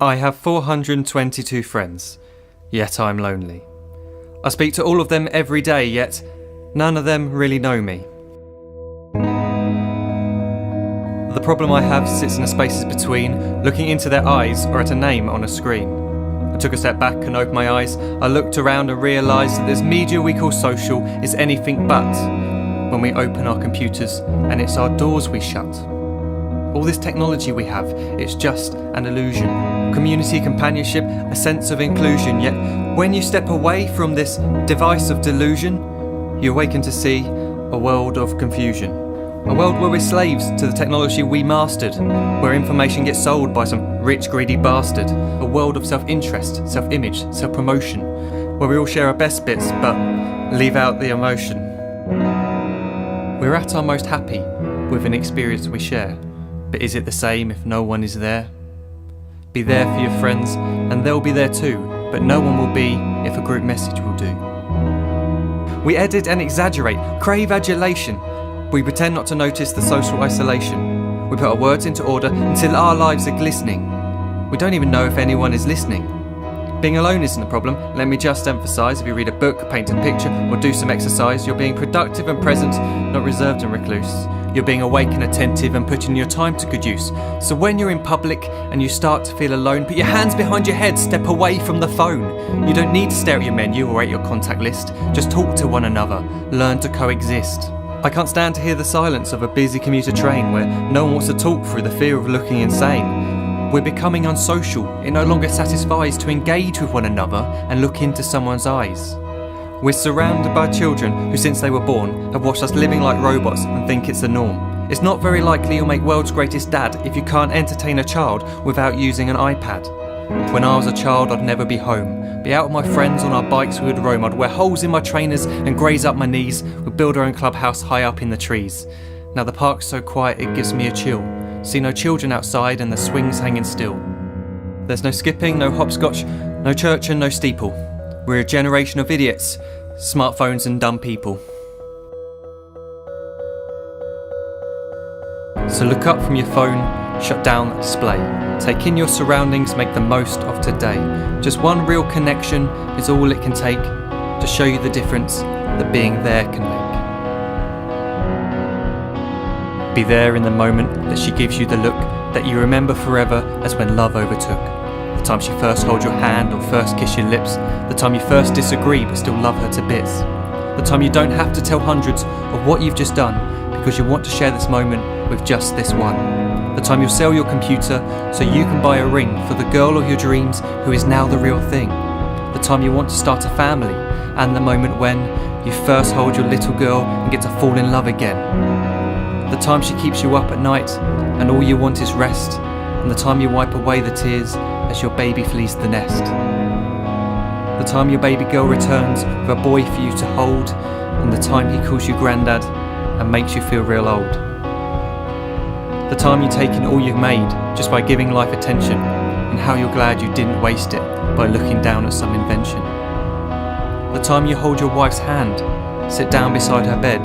I have 422 friends, yet I'm lonely. I speak to all of them every day, yet none of them really know me. The problem I have sits in the spaces between looking into their eyes or at a name on a screen. I took a step back and opened my eyes. I looked around and realised that this media we call social is anything but when we open our computers and it's our doors we shut. All this technology we have, it's just an illusion. Community, companionship, a sense of inclusion. Yet when you step away from this device of delusion, you awaken to see a world of confusion. A world where we're slaves to the technology we mastered, where information gets sold by some rich, greedy bastard. A world of self-interest, self-image, self-promotion, where we all share our best bits but leave out the emotion. We're at our most happy with an experience we share. But is it the same if no one is there? Be there for your friends, and they'll be there too, but no one will be if a group message will do. We edit and exaggerate, crave adulation. We pretend not to notice the social isolation. We put our words into order until our lives are glistening. We don't even know if anyone is listening. Being alone isn't a problem. Let me just emphasise, if you read a book, paint a picture, or do some exercise, you're being productive and present, not reserved and recluse. You're being awake and attentive and putting your time to good use. So when you're in public and you start to feel alone, put your hands behind your head, step away from the phone. You don't need to stare at your menu or at your contact list. Just talk to one another. Learn to coexist. I can't stand to hear the silence of a busy commuter train where no one wants to talk through the fear of looking insane. We're becoming unsocial. It no longer satisfies to engage with one another and look into someone's eyes. We're surrounded by children who, since they were born, have watched us living like robots and think it's the norm. It's not very likely you'll make world's greatest dad if you can't entertain a child without using an iPad. When I was a child, I'd never be home. Be out with my friends on our bikes, we would roam. I'd wear holes in my trainers and graze up my knees. We'd build our own clubhouse high up in the trees. Now the park's so quiet it gives me a chill. See no children outside and the swings hanging still. There's no skipping, no hopscotch, no church and no steeple. We're a generation of idiots, smartphones and dumb people. So look up from your phone, shut down the display. Take in your surroundings, make the most of today. Just one real connection is all it can take to show you the difference that being there can make. Be there in the moment that she gives you the look that you remember forever as when love overtook. The time she first holds your hand or first kiss your lips. The time you first disagree but still love her to bits. The time you don't have to tell hundreds of what you've just done because you want to share this moment with just this one. The time you'll sell your computer so you can buy a ring for the girl of your dreams who is now the real thing. The time you want to start a family and the moment when you first hold your little girl and get to fall in love again. The time she keeps you up at night and all you want is rest. And the time you wipe away the tears as your baby flees the nest. The time your baby girl returns with a boy for you to hold, and the time he calls you granddad and makes you feel real old. The time you take in all you've made just by giving life attention, and how you're glad you didn't waste it by looking down at some invention. The time you hold your wife's hand, sit down beside her bed,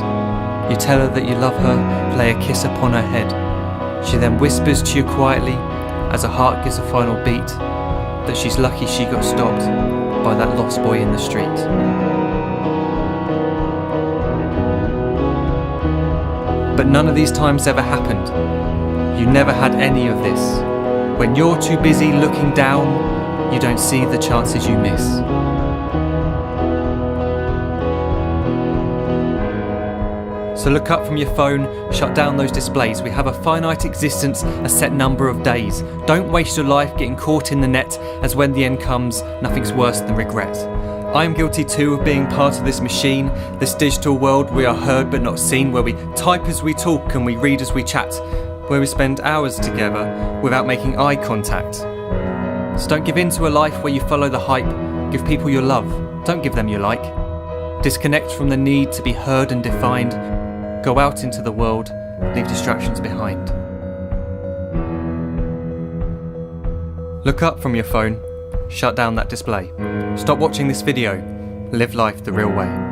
you tell her that you love her, lay a kiss upon her head. She then whispers to you quietly, as her heart gives a final beat, that she's lucky she got stopped by that lost boy in the street. But none of these times ever happened. You never had any of this. When you're too busy looking down, you don't see the chances you miss. So look up from your phone, shut down those displays. We have a finite existence, a set number of days. Don't waste your life getting caught in the net, as when the end comes, nothing's worse than regret. I am guilty too of being part of this machine, this digital world we are heard but not seen, where we type as we talk and we read as we chat, where we spend hours together without making eye contact. So don't give in to a life where you follow the hype. Give people your love, don't give them your like. Disconnect from the need to be heard and defined. Go out into the world, leave distractions behind. Look up from your phone, shut down that display. Stop watching this video, live life the real way.